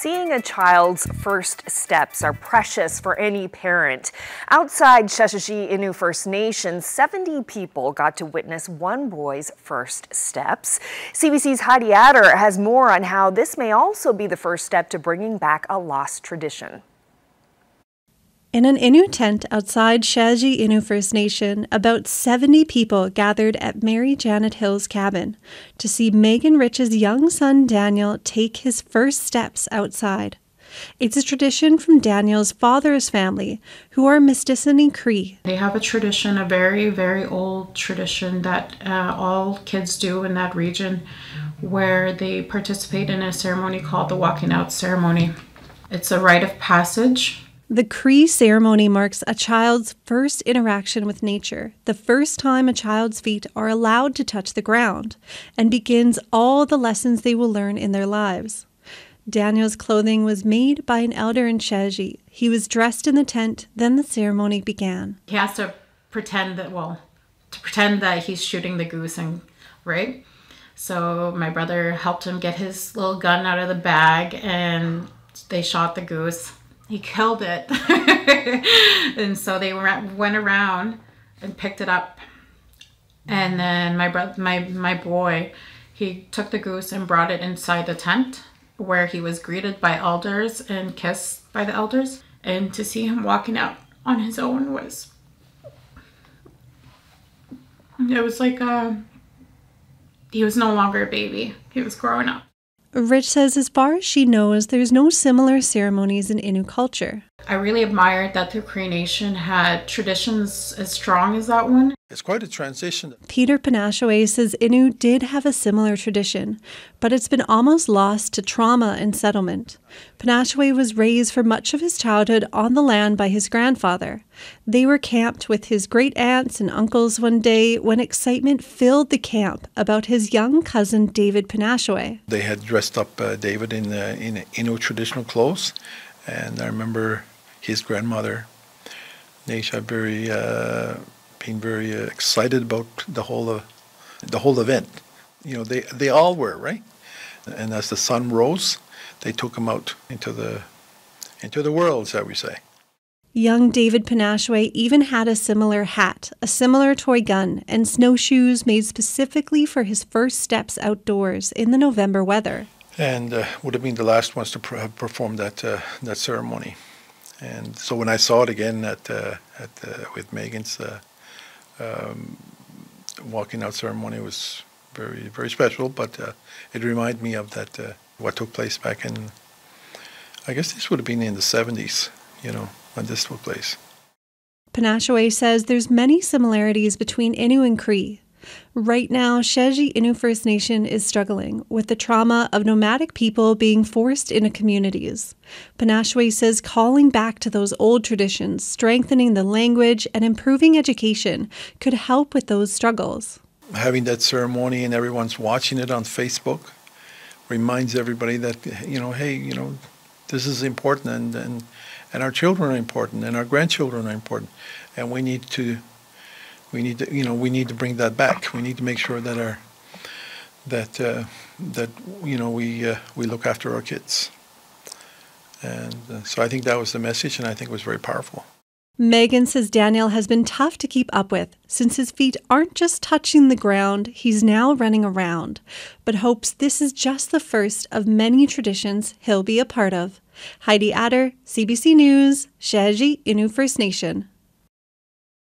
Seeing a child's first steps are precious for any parent. Outside Sheshatshiu Innu First Nation, 70 people got to witness one boy's first steps. CBC's Heidi Adder has more on how this may also be the first step to bringing back a lost tradition. In an Innu tent outside Sheshatshiu Innu First Nation, about 70 people gathered at Mary Janet Hill's cabin to see Megan Rich's young son Daniel take his first steps outside. It's a tradition from Daniel's father's family, who are Mistissini Cree. They have a tradition, a very, very old tradition that all kids do in that region, where they participate in a ceremony called the walking out ceremony. It's a rite of passage. The Cree ceremony marks a child's first interaction with nature, the first time a child's feet are allowed to touch the ground, and begins all the lessons they will learn in their lives. Daniel's clothing was made by an elder in Sheshatshiu. He was dressed in the tent, then the ceremony began. He has to pretend that he's shooting the goose, right? So my brother helped him get his little gun out of the bag, and they shot the goose. He killed it. And so they went around and picked it up. And then my boy, he took the goose and brought it inside the tent, where he was greeted by elders and kissed by the elders. And to see him walking out on his own was like he was no longer a baby. He was growing up. Rich says as far as she knows, there's no similar ceremonies in Innu culture. I really admired that the Cree Nation had traditions as strong as that one. It's quite a transition. Peter Panashaway says Innu did have a similar tradition, but it's been almost lost to trauma and settlement. Panashaway was raised for much of his childhood on the land by his grandfather. They were camped with his great-aunts and uncles one day when excitement filled the camp about his young cousin David Panashaway. They had dressed up David in Innu traditional clothes, and I remember his grandmother, Naisha, being very excited about the whole event. You know, they all were, right? And as the sun rose, they took him out into the world, shall we say. Young David Panashaway even had a similar hat, a similar toy gun, and snowshoes made specifically for his first steps outdoors in the November weather. And would have been the last ones to have performed that ceremony. And so when I saw it again with Megan's walking out ceremony, it was very, very special. But it reminded me of that what took place back in, I guess this would have been in the 70s, you know, when this took place. Panashaway says there's many similarities between Innu and Cree. Right now, Sheshatshiu Innu First Nation is struggling with the trauma of nomadic people being forced into communities. Panashaway says calling back to those old traditions, strengthening the language, and improving education could help with those struggles. Having that ceremony and everyone's watching it on Facebook reminds everybody that, you know, hey, you know, this is important, and our children are important, and our grandchildren are important, and we need to bring that back. We need to make sure that we look after our kids. And so I think that was the message, and I think it was very powerful. Megan says Daniel has been tough to keep up with since his feet aren't just touching the ground, he's now running around, but hopes this is just the first of many traditions he'll be a part of. Heidi Adder, CBC News, Sheshatshiu Innu First Nation.